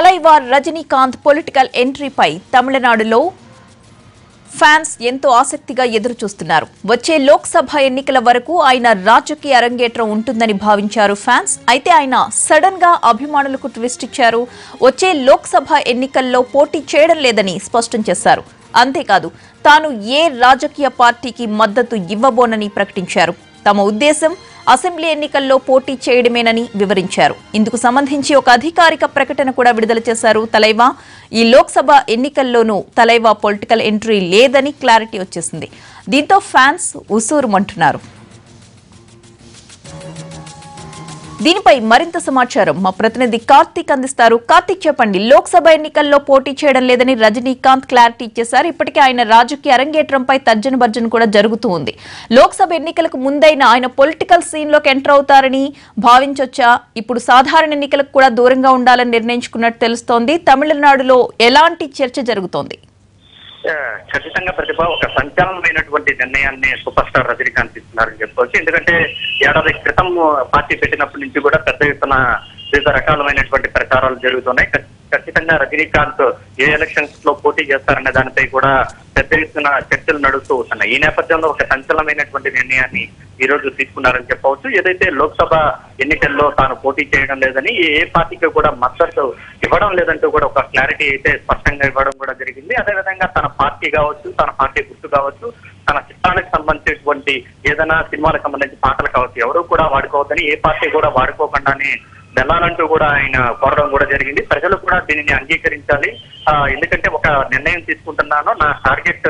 తలైవా Rajinikanth political ఎంట్రీపై తమిళనాడులో fans ఎంతో ఆసక్తిగా ఎదురుచూస్తున్నారు. వచ్చే లోక్సభ ఎన్నికల వరకు ఆయన రాజకీయ అరంగేట్రం ఉంటుందని భావించారు ఫ్యాన్స్. అయితే ఆయన సడన్ గా అభిమానులకు ట్విస్ట్ ఇచ్చారు. వచ్చే లోక్సభ ఎన్నికల్లో పోటీ చేయడం లేదని స్పష్టం చేశారు. అంతేకాదు తాను ఏ రాజకీయ పార్టీకి మద్దతు ఇవ్వబోనని ప్రకటించారు. తమ ఉద్దేశం అసెంబ్లీ ఎన్నికల్లో పోటీ చేయడమేనని వివరించారు. ఇందుకు సంబంధించి ఒక అధికారిక ప్రకటన కూడా విడుదల చేశారు తలైవా. ఈ లోక్సభ ఎన్నికల్లోనూ తలైవా పొలిటికల్ ఎంట్రీ లేదని క్లారిటీ వచ్చేసింది. దీంతో ఫ్యాన్స్ ఉసూరుమంటున్నారు. దీనిపై మరింత సమాచారం మా ప్రతినిధి కార్తీక్ అందిస్తారు. కార్తీక్, చెప్పండి. లోక్సభ ఎన్నికల్లో పోటీ చేయడం లేదని రజనీకాంత్ క్లారిటీ ఇచ్చేశారు. ఇప్పటికే ఆయన రాజకీయ అరంగేట్రంపై తర్జన భర్జన కూడా జరుగుతూ ఉంది. లోక్సభ ఎన్నికలకు ముందైనా ఆయన పొలిటికల్ సీన్ లోకి ఎంటర్ అవుతారని భావించొచ్చా? ఇప్పుడు సాధారణ ఎన్నికలకు కూడా దూరంగా ఉండాలని నిర్ణయించుకున్నట్టు తెలుస్తోంది. తమిళనాడులో ఎలాంటి చర్చ జరుగుతోంది? ఖచ్చితంగా ప్రతిభ ఒక సంచలనమైనటువంటి నిర్ణయాన్ని సూపర్ స్టార్ రజనీకాంత్ తీసుకున్నారని చెప్పుకోవచ్చు. ఎందుకంటే ఏడాది క్రితం పార్టీ పెట్టినప్పటి నుంచి కూడా పెద్ద ఎత్తున వివిధ రకాలమైనటువంటి ప్రచారాలు జరుగుతున్నాయి. ఖచ్చితంగా రజనీకాంత్ ఏ ఎలక్షన్స్ లో పోటీ చేస్తారనే దానిపై కూడా పెద్ద ఎత్తున చర్చలు నడుస్తూ వస్తున్నాయి. ఈ నేపథ్యంలో ఒక సంచలనమైనటువంటి నిర్ణయాన్ని ఈ రోజు తీసుకున్నారని చెప్పవచ్చు. ఏదైతే లోక్సభ ఎన్నికల్లో తాను పోటీ చేయడం లేదని ఏ పార్టీకి కూడా మద్దతు ఇవ్వడం లేదంటూ కూడా ఒక క్లారిటీ అయితే స్పష్టంగా ఇవ్వడం కూడా జరిగింది. అదేవిధంగా తన పార్టీ కావచ్చు, తన పార్టీ గుర్తు కావచ్చు, తన చిత్రానికి సంబంధించినటువంటి ఏదైనా సినిమాలకు సంబంధించి పాటలు కావచ్చు, ఎవరు కూడా వాడుకోవద్దని, ఏ పార్టీ కూడా వాడుకోకుండానే వెళ్ళాలంటూ కూడా ఆయన కోరడం కూడా జరిగింది. ప్రజలు కూడా దీనిని అంగీకరించాలి. ఎందుకంటే ఒక నిర్ణయం తీసుకుంటున్నాను, నా టార్గెట్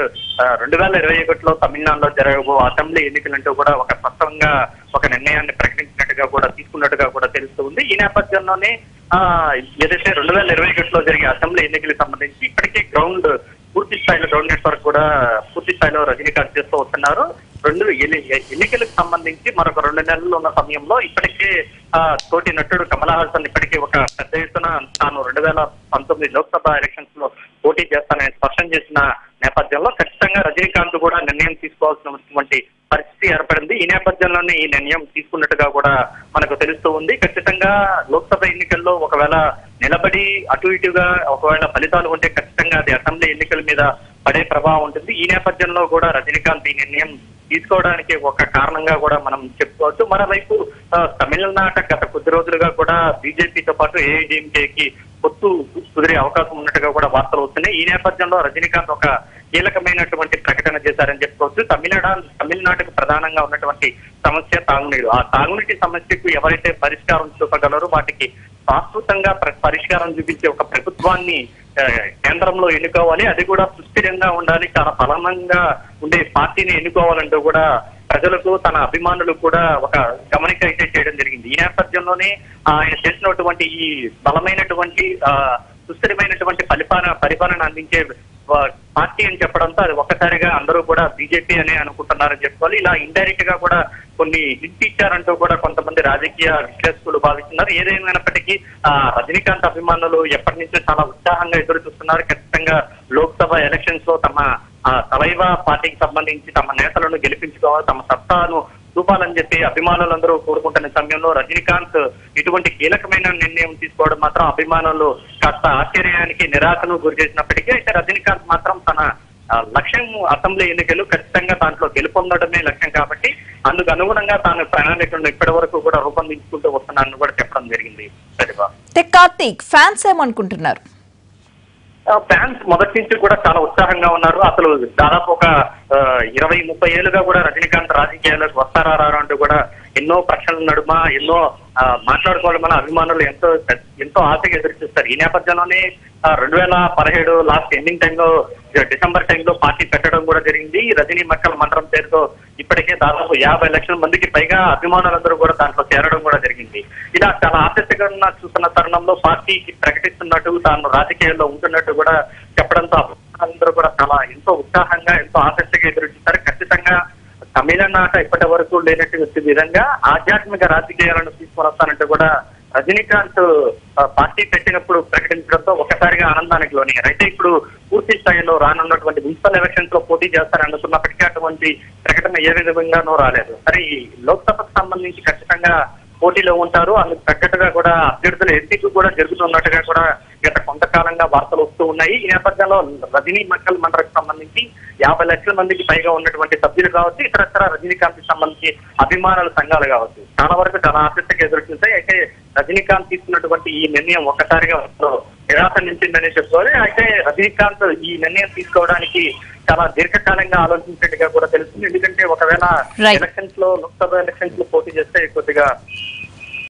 2021లో తమిళనాడులో జరగబో అసెంబ్లీ ఎన్నికలంటూ కూడా ఒక స్పష్టంగా ఒక నిర్ణయాన్ని ప్రకటించినట్టుగా కూడా తీసుకున్నట్టుగా కూడా తెలుస్తుంది. ఈ నేపథ్యంలోనే ఏదైతే 2021లో జరిగే అసెంబ్లీ ఎన్నికలకు సంబంధించి ఇప్పటికే పూర్తి స్థాయిలో గ్రౌండ్ నెట్వర్క్ కూడా పూర్తి స్థాయిలో రజనీకాంత్ చేస్తూ వస్తున్నారు. ఎన్నికలకు సంబంధించి మరొక 2 నెలలు ఉన్న సమయంలో ఇప్పటికే తోటి నటుడు కమల్ హాసన్ ఇప్పటికే ఒక పెద్ద ఎత్తున తాను 2019 లోక్సభ ఎలక్షన్స్ లో పోటీ చేస్తానని స్పష్టం చేసిన నేపథ్యంలో ఖచ్చితంగా రజనీకాంత్ కూడా నిర్ణయం తీసుకోవాల్సినటువంటి పరిస్థితి ఏర్పడింది. ఈ నేపథ్యంలోనే ఈ నిర్ణయం తీసుకున్నట్టుగా కూడా మనకు తెలుస్తూ ఉంది. ఖచ్చితంగా లోక్సభ ఎన్నికల్లో ఒకవేళ నిలబడి అటు ఇటుగా ఒకవేళ ఫలితాలు ఉంటే ఖచ్చితంగా అది అసెంబ్లీ ఎన్నికల మీద పడే ప్రభావం ఉంటుంది. ఈ నేపథ్యంలో కూడా రజనీకాంత్ ఈ నిర్ణయం తీసుకోవడానికి ఒక కారణంగా కూడా మనం చెప్పుకోవచ్చు. మరోవైపు తమిళనాట గత కొద్ది రోజులుగా కూడా బీజేపీతో పాటు ఏఐడీఎంకేకి పొత్తు కుదిరే అవకాశం ఉన్నట్టుగా కూడా వార్తలు వస్తున్నాయి. ఈ నేపథ్యంలో రజనీకాంత్ ఒక కీలకమైనటువంటి ప్రకటన చేశారని చెప్పుకోవచ్చు. తమిళనాడుకు ప్రధానంగా ఉన్నటువంటి సమస్య తాగునీరు. ఆ తాగునీటి సమస్యకు ఎవరైతే పరిష్కారం చూపగలరో వాటికి శాశ్వతంగా పరిష్కారం చూపించే ఒక ప్రభుత్వాన్ని కేంద్రంలో ఎన్నుకోవాలి. అది కూడా సుస్థిరంగా ఉండాలి. చాలా బలంగా ఉండే పార్టీని ఎన్నుకోవాలంటూ కూడా ప్రజలకు, తన అభిమానులకు కూడా ఒక గమనిక అయితే చేయడం జరిగింది. ఈ నేపథ్యంలోనే ఆయన చేసినటువంటి ఈ బలమైనటువంటి సుస్థిరమైనటువంటి పరిపాలన అందించే పార్టీ అని చెప్పడంతో అది ఒక్కసారిగా అందరూ కూడా బీజేపీ అనే అనుకుంటున్నారని చెప్పుకోవాలి. ఇలా ఇండైరెక్ట్ గా కూడా కొన్ని హింట్ ఇచ్చారంటూ కూడా కొంతమంది రాజకీయ విశ్లేషకులు భావిస్తున్నారు. ఏదేమైనప్పటికీ రజనీకాంత్ అభిమానులు ఎప్పటి నుంచో చాలా ఉత్సాహంగా ఎదురు చూస్తున్నారు. ఖచ్చితంగా లోక్సభ ఎలక్షన్స్ లో తమ తలైవా పార్టీకి సంబంధించి తమ నేతలను గెలిపించుకోవాలి, తమ సత్తాను చూపాలని చెప్పి అభిమానులందరూ కోరుకుంటున్న సమయంలో రజనీకాంత్ ఇటువంటి కీలకమైన నిర్ణయం తీసుకోవడం మాత్రం అభిమానులు కాస్త ఆశ్చర్యానికి, నిరాశను గురి చేసినప్పటికీ అయితే రజనీకాంత్ మాత్రం తన లక్ష్యం అసెంబ్లీ ఎన్నికలు, ఖచ్చితంగా దాంట్లో గెలుపొందడమే లక్ష్యం కాబట్టి అందుకు అనుగుణంగా తాను ప్రణాళికలను ఇప్పటి వరకు కూడా రూపొందించుకుంటూ వస్తున్నానని కూడా చెప్పడం జరిగింది. కార్తీక్, ఫ్యాన్స్ ఏమనుకుంటున్నారు? ఫ్యాన్స్ మొదటి నుంచి కూడా చాలా ఉత్సాహంగా ఉన్నారు. అసలు దాదాపు ఒక 20-30 ఏళ్ళుగా కూడా రజనీకాంత్ రాజకీయాలకు వస్తారా అంటూ కూడా ఎన్నో ప్రశ్నల నడుమ ఎన్నో మాట్లాడుకోవడం మన అభిమానులు ఎంతో ఆశగా ఎదురు చూస్తారు. ఈ నేపథ్యంలోనే 2017 లాస్ట్ ఎండింగ్ టైంలో డిసెంబర్ టైంలో పార్టీ పెట్టడం కూడా జరిగింది. రజనీ మక్కల్ మండలం పేరుతో ఇప్పటికే దాదాపు 50 లక్షల మందికి పైగా అభిమానులందరూ కూడా దాంట్లో చేరడం కూడా జరిగింది. ఇలా చాలా ఆసక్తిగా చూస్తున్న తరుణంలో పార్టీకి ప్రకటిస్తున్నట్టు, తాను రాజకీయాల్లో ఉంటున్నట్టు కూడా చెప్పడంతో అందరూ కూడా చాలా ఎంతో ఉత్సాహంగా, ఎంతో ఆసక్తిగా ఎదురు చూస్తారు. ఖచ్చితంగా తమిళనాట ఇప్పటి వరకు లేనటువంటి విధంగా ఆధ్యాత్మిక రాజకీయాలను తీసుకొని వస్తానంటూ కూడా రజనీకాంత్ పార్టీ పెట్టినప్పుడు ప్రకటించడంతో ఒక్కసారిగా ఆనందానికి లోనయ్యారు. అయితే ఇప్పుడు పూర్తి స్థాయిలో రానున్నటువంటి మున్సిపల్ ఎలక్షన్స్ లో పోటీ చేస్తారని అనుకున్నప్పటికీ అటువంటి ప్రకటన ఏ విధంగానూ రాలేదు. సరే, ఈ లోక్సభకు సంబంధించి ఖచ్చితంగా పోటీలో ఉంటారు. అందుకు తగ్గట్టుగా కూడా అభ్యర్థుల ఎంపిక కూడా జరుగుతున్నట్టుగా కూడా గత కొంతకాలంగా వార్తలు వస్తూ ఉన్నాయి. ఈ నేపథ్యంలో రజనీ మక్కల్ మండలికి సంబంధించి 50 లక్షల మందికి పైగా ఉన్నటువంటి సభ్యులు కావచ్చు, ఇతరత్ర రజనీకాంత్ కి సంబంధించి అభిమానుల సంఘాలు కావచ్చు, చాలా వరకు చాలా ఆసక్తిగా ఎదురు చూస్తాయి. అయితే రజనీకాంత్ తీసుకున్నటువంటి ఈ నిర్ణయం ఒక్కసారిగా నిరాశ నింపిందని చెప్పుకోవాలి. అయితే రజనీకాంత్ ఈ నిర్ణయం తీసుకోవడానికి చాలా దీర్ఘకాలంగా ఆలోచించినట్టుగా కూడా తెలుస్తుంది. ఎందుకంటే ఒకవేళ ఎలక్షన్స్ లో, లోక్సభ ఎలక్షన్స్ లో పోటీ చేస్తే కొద్దిగా